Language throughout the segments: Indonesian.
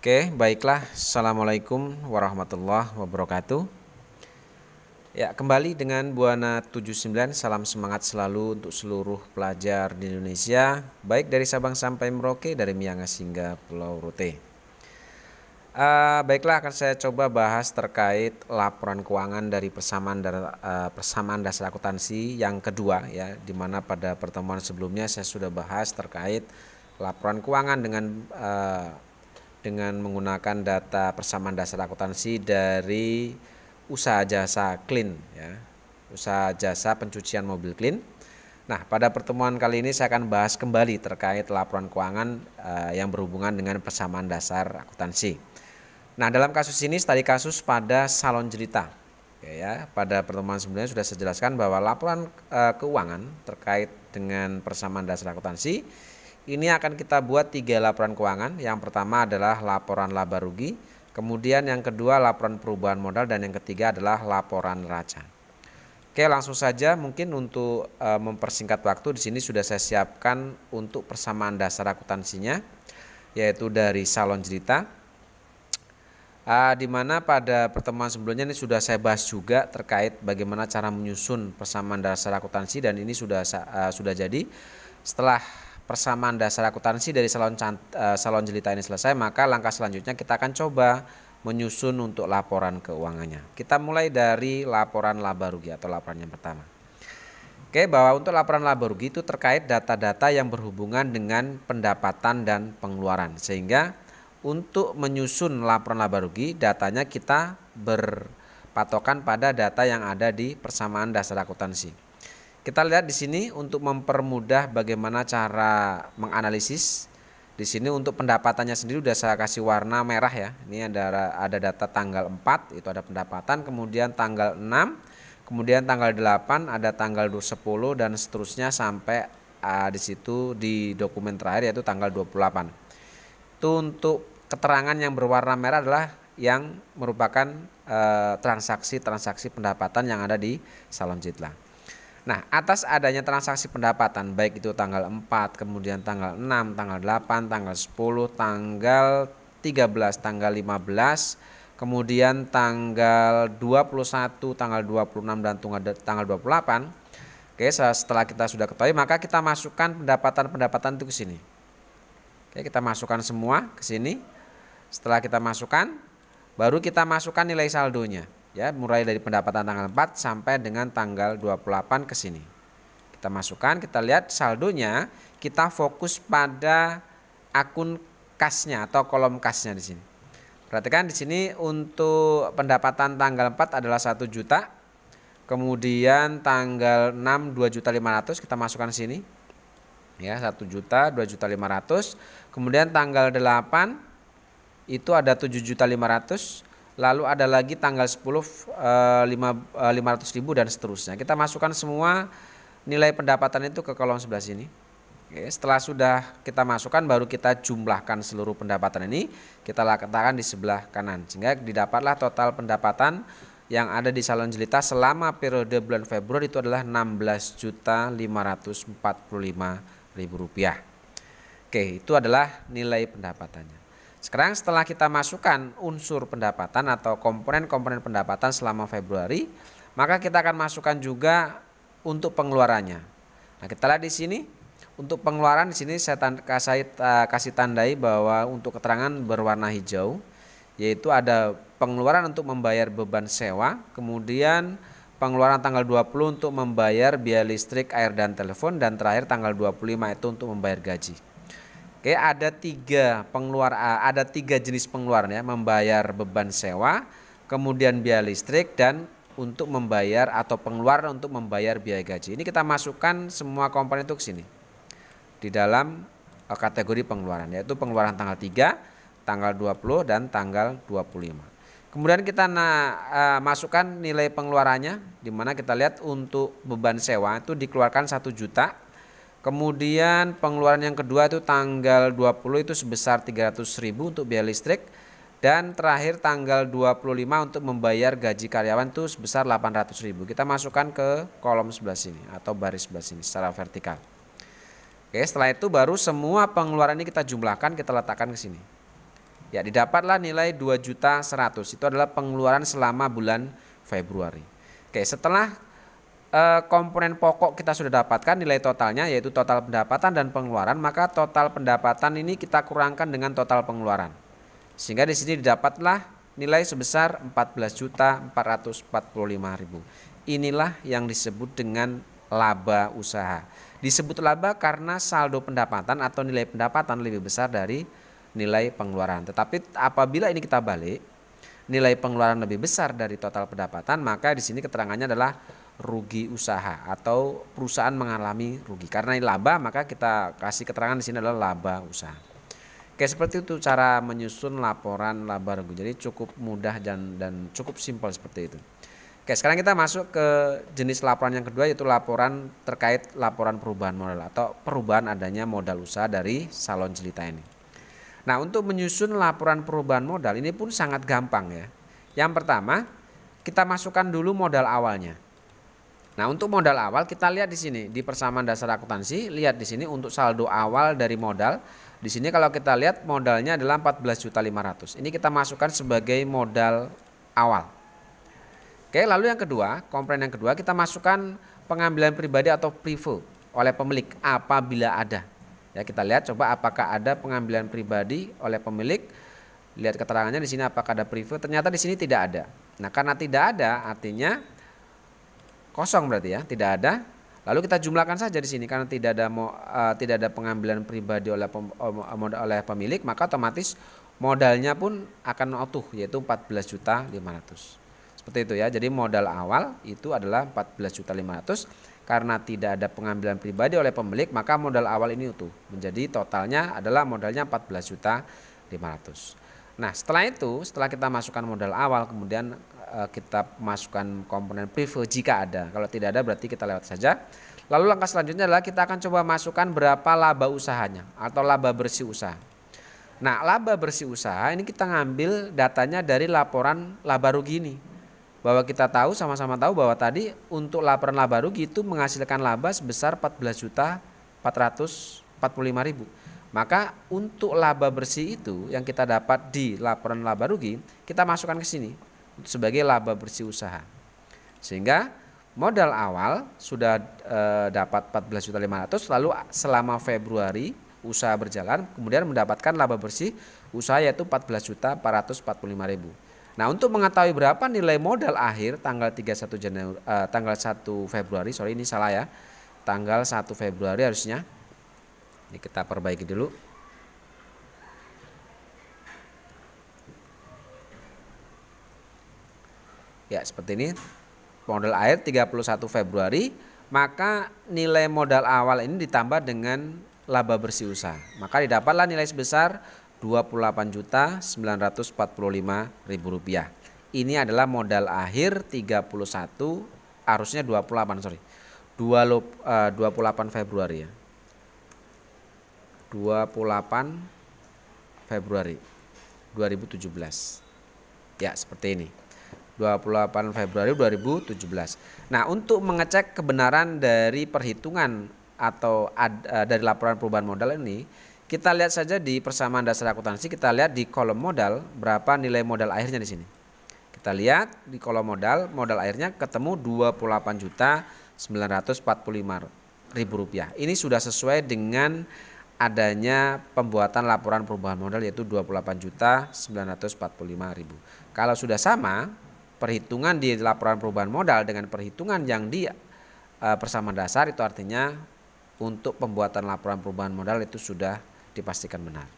Oke, baiklah. Assalamualaikum warahmatullahi wabarakatuh. Ya, kembali dengan Buana 79. Salam semangat selalu untuk seluruh pelajar di Indonesia, baik dari Sabang sampai Merauke, dari Miangas hingga Pulau Rote. Baiklah, akan saya coba bahas terkait laporan keuangan dari persamaan dasar akuntansi yang kedua, ya, di mana pada pertemuan sebelumnya saya sudah bahas terkait laporan keuangan dengan menggunakan data persamaan dasar akuntansi dari usaha jasa clean, ya, usaha jasa pencucian mobil clean. Nah, pada pertemuan kali ini saya akan bahas kembali terkait laporan keuangan yang berhubungan dengan persamaan dasar akuntansi. Nah, dalam kasus ini tadi kasus pada salon jelita. Ya, pada pertemuan sebelumnya sudah saya jelaskan bahwa laporan keuangan terkait dengan persamaan dasar akuntansi ini akan kita buat 3 laporan keuangan. Yang pertama adalah laporan laba rugi, kemudian yang kedua laporan perubahan modal, dan yang ketiga adalah laporan neraca. Oke, langsung saja. Mungkin untuk mempersingkat waktu, di sini sudah saya siapkan untuk persamaan dasar akuntansinya, yaitu dari salon jelita. Di mana pada pertemuan sebelumnya ini sudah saya bahas juga terkait bagaimana cara menyusun persamaan dasar akuntansi, dan ini sudah jadi. Setelah persamaan dasar akuntansi dari salon jelita ini selesai, maka langkah selanjutnya kita akan coba menyusun untuk laporan keuangannya. Kita mulai dari laporan laba rugi atau laporan yang pertama. Oke, bahwa untuk laporan laba rugi itu terkait data-data yang berhubungan dengan pendapatan dan pengeluaran, sehingga untuk menyusun laporan laba rugi datanya kita berpatokan pada data yang ada di persamaan dasar akuntansi. Kita lihat di sini untuk mempermudah bagaimana cara menganalisis. Di sini untuk pendapatannya sendiri sudah saya kasih warna merah, ya. Ini ada data tanggal 4 itu ada pendapatan, kemudian tanggal 6, kemudian tanggal 8, ada tanggal 10 dan seterusnya sampai di situ di dokumen terakhir yaitu tanggal 28. Itu untuk keterangan yang berwarna merah adalah yang merupakan transaksi-transaksi pendapatan yang ada di salon jelita. Nah, atas adanya transaksi pendapatan baik itu tanggal 4, kemudian tanggal 6, tanggal 8, tanggal 10, tanggal 13, tanggal 15, kemudian tanggal 21, tanggal 26 dan tanggal 28. Oke, setelah kita sudah ketahui, maka kita masukkan pendapatan-pendapatan itu ke sini. Oke, kita masukkan semua ke sini. Setelah kita masukkan, baru kita masukkan nilai saldonya. Ya, mulai dari pendapatan tanggal 4 sampai dengan tanggal 28 ke sini. Kita masukkan, kita lihat saldonya, kita fokus pada akun kasnya atau kolom kasnya di sini. Perhatikan di sini untuk pendapatan tanggal 4 adalah 1 juta. Kemudian tanggal 6 2.500.000 kita masukkan sini. Ya, 1 juta, 2.500.000. Kemudian tanggal 8 itu ada 7.500.000. Lalu ada lagi tanggal 10 500.000 dan seterusnya. Kita masukkan semua nilai pendapatan itu ke kolom sebelah sini. Oke, setelah sudah kita masukkan, baru kita jumlahkan seluruh pendapatan ini, kita letakkan di sebelah kanan, sehingga didapatlah total pendapatan yang ada di salon jelita selama periode bulan Februari itu adalah Rp16.545.000. Oke, itu adalah nilai pendapatannya. Sekarang setelah kita masukkan unsur pendapatan atau komponen-komponen pendapatan selama Februari, maka kita akan masukkan juga untuk pengeluarannya. Nah, kita lihat di sini untuk pengeluaran, di sini saya kasih tandai bahwa untuk keterangan berwarna hijau, yaitu ada pengeluaran untuk membayar beban sewa, kemudian pengeluaran tanggal 20 untuk membayar biaya listrik, air dan telepon, dan terakhir tanggal 25 itu untuk membayar gaji. Oke, ada tiga jenis pengeluaran, ya, membayar beban sewa, kemudian biaya listrik, dan untuk membayar atau pengeluaran untuk membayar biaya gaji. Ini kita masukkan semua komponen itu ke sini di dalam kategori pengeluaran, yaitu pengeluaran tanggal 3, tanggal 20 dan tanggal 25. Kemudian kita masukkan nilai pengeluarannya, di mana kita lihat untuk beban sewa itu dikeluarkan 1 juta. Kemudian pengeluaran yang kedua itu tanggal 20 itu sebesar 300.000 untuk biaya listrik, dan terakhir tanggal 25 untuk membayar gaji karyawan itu sebesar 800.000. Kita masukkan ke kolom sebelah sini atau baris sebelah sini secara vertikal. Oke, setelah itu baru semua pengeluaran ini kita jumlahkan, kita letakkan ke sini. Ya, didapatlah nilai 2.100.000. Itu adalah pengeluaran selama bulan Februari. Oke, setelah komponen pokok kita sudah dapatkan nilai totalnya, yaitu total pendapatan dan pengeluaran, maka total pendapatan ini kita kurangkan dengan total pengeluaran. Sehingga di sini didapatlah nilai sebesar 14.445.000. Inilah yang disebut dengan laba usaha. Disebut laba karena saldo pendapatan atau nilai pendapatan lebih besar dari nilai pengeluaran. Tetapi apabila ini kita balik, nilai pengeluaran lebih besar dari total pendapatan, maka di sini keterangannya adalah rugi usaha atau perusahaan mengalami rugi. Karena ini laba, maka kita kasih keterangan di sini adalah laba usaha. Oke, seperti itu cara menyusun laporan laba rugi. Jadi cukup mudah dan cukup simpel seperti itu. Oke, sekarang kita masuk ke jenis laporan yang kedua, yaitu laporan terkait laporan perubahan modal atau perubahan adanya modal usaha dari Salon Jelita ini. Nah, untuk menyusun laporan perubahan modal ini pun sangat gampang ya. Yang pertama, kita masukkan dulu modal awalnya. Nah, untuk modal awal kita lihat di sini di persamaan dasar akuntansi, lihat di sini untuk saldo awal dari modal. Di sini kalau kita lihat modalnya adalah 14.500.000. Ini kita masukkan sebagai modal awal. Oke, lalu yang kedua, komponen yang kedua kita masukkan pengambilan pribadi atau privo oleh pemilik apabila ada. Ya, kita lihat coba apakah ada pengambilan pribadi oleh pemilik. Lihat keterangannya di sini apakah ada privo. Ternyata di sini tidak ada. Nah, karena tidak ada artinya kosong berarti ya, tidak ada. Lalu kita jumlahkan saja di sini karena tidak ada pengambilan pribadi oleh pemilik, maka otomatis modalnya pun akan utuh yaitu 14.500.000. Seperti itu ya. Jadi modal awal itu adalah 14.500.000. Karena tidak ada pengambilan pribadi oleh pemilik, maka modal awal ini utuh. Menjadi totalnya adalah modalnya 14.500.000. Nah, setelah itu, setelah kita masukkan modal awal, kemudian kita masukkan komponen privo jika ada. Kalau tidak ada berarti kita lewat saja. Lalu langkah selanjutnya adalah kita akan coba masukkan berapa laba usahanya atau laba bersih usaha. Nah, laba bersih usaha ini kita ngambil datanya dari laporan laba rugi ini. Bahwa kita tahu, sama-sama tahu bahwa tadi untuk laporan laba rugi itu menghasilkan laba sebesar 14.445.000. Maka untuk laba bersih itu yang kita dapat di laporan laba rugi, kita masukkan ke sini sebagai laba bersih usaha. Sehingga modal awal sudah dapat 14.500.000, lalu selama Februari usaha berjalan kemudian mendapatkan laba bersih usaha yaitu 14.445.000. Nah, untuk mengetahui berapa nilai modal akhir tanggal 1 Februari, sorry ini salah ya. Tanggal 1 Februari harusnya. Ini kita perbaiki dulu. Ya, seperti ini. Modal akhir 31 Februari, maka nilai modal awal ini ditambah dengan laba bersih usaha. Maka didapatlah nilai sebesar Rp28.945.000. Ini adalah modal akhir 31, harusnya 28 Februari ya. 28 Februari 2017. Ya, seperti ini. 28 Februari 2017. Nah, untuk mengecek kebenaran dari perhitungan atau dari laporan perubahan modal ini, kita lihat saja di persamaan dasar akuntansi, kita lihat di kolom modal berapa nilai modal akhirnya di sini. Kita lihat di kolom modal akhirnya ketemu Rp28.945.000. Ini sudah sesuai dengan adanya pembuatan laporan perubahan modal yaitu Rp28.945.000. Kalau sudah sama perhitungan di laporan perubahan modal dengan perhitungan yang di persamaan dasar, itu artinya untuk pembuatan laporan perubahan modal itu sudah dipastikan benar.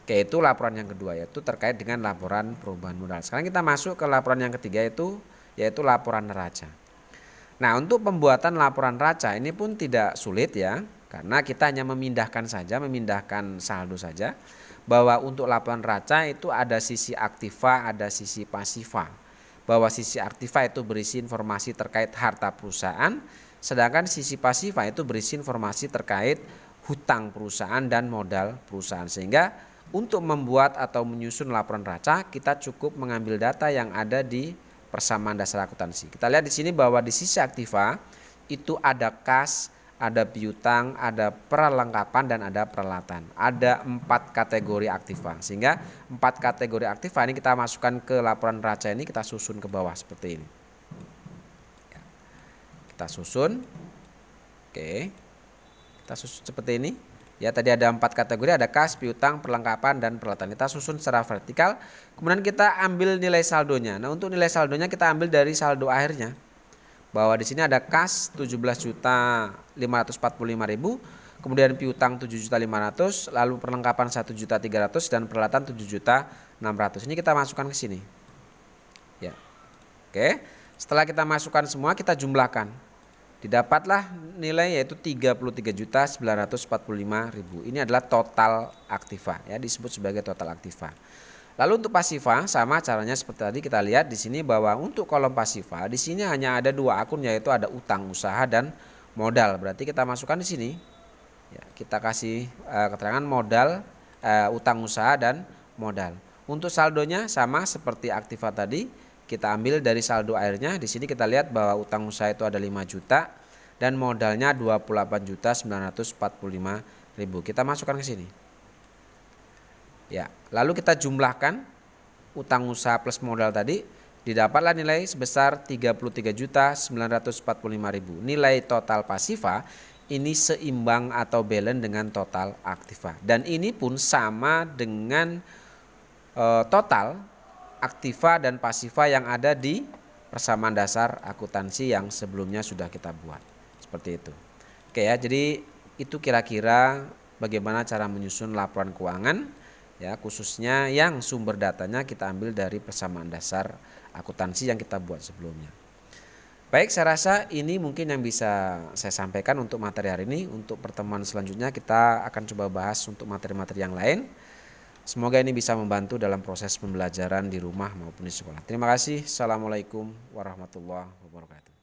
Oke, itu laporan yang kedua yaitu terkait dengan laporan perubahan modal. Sekarang kita masuk ke laporan yang ketiga yaitu laporan neraca. Nah, untuk pembuatan laporan neraca ini pun tidak sulit ya, karena kita hanya memindahkan saldo saja. Bahwa untuk laporan neraca itu ada sisi aktiva, ada sisi pasiva. Bahwa sisi aktiva itu berisi informasi terkait harta perusahaan, sedangkan sisi pasiva itu berisi informasi terkait hutang perusahaan dan modal perusahaan. Sehingga untuk membuat atau menyusun laporan neraca kita cukup mengambil data yang ada di persamaan dasar akuntansi. Kita lihat di sini bahwa di sisi aktiva itu ada kas, ada piutang, ada perlengkapan, dan ada peralatan. Ada 4 kategori aktiva. Sehingga 4 kategori aktiva ini kita masukkan ke laporan neraca ini, kita susun ke bawah seperti ini. Kita susun. Oke. Kita susun seperti ini. Ya, tadi ada 4 kategori, ada kas, piutang, perlengkapan, dan peralatan. Kita susun secara vertikal. Kemudian kita ambil nilai saldonya. Nah, untuk nilai saldonya kita ambil dari saldo akhirnya. Bahwa di sini ada kas 17.545.000, kemudian piutang 7.500.000, lalu perlengkapan 1.300.000 dan peralatan 7.600.000. Ini kita masukkan ke sini. Ya. Oke. Setelah kita masukkan semua, kita jumlahkan. Didapatlah nilai yaitu 33.945.000. Ini adalah total aktiva, ya, disebut sebagai total aktiva. Lalu untuk pasiva sama caranya seperti tadi, kita lihat di sini bahwa untuk kolom pasiva di sini hanya ada 2 akun, yaitu ada utang usaha dan modal. Berarti kita masukkan di sini. Ya, kita kasih keterangan modal, utang usaha dan modal. Untuk saldonya sama seperti aktiva tadi, kita ambil dari saldo akhirnya. Di sini kita lihat bahwa utang usaha itu ada 5 juta dan modalnya 28.945.000. Kita masukkan ke sini. Ya, lalu kita jumlahkan utang usaha plus modal tadi, didapatlah nilai sebesar 33.945.000. Nilai total pasiva ini seimbang atau balance dengan total aktiva. Dan ini pun sama dengan total aktiva dan pasiva yang ada di persamaan dasar akuntansi yang sebelumnya sudah kita buat. Seperti itu. Oke ya, jadi itu kira-kira bagaimana cara menyusun laporan keuangan. Ya, khususnya yang sumber datanya kita ambil dari persamaan dasar akuntansi yang kita buat sebelumnya. Baik, saya rasa ini mungkin yang bisa saya sampaikan untuk materi hari ini. Untuk pertemuan selanjutnya kita akan coba bahas untuk materi-materi yang lain. Semoga ini bisa membantu dalam proses pembelajaran di rumah maupun di sekolah. Terima kasih. Assalamualaikum warahmatullahi wabarakatuh.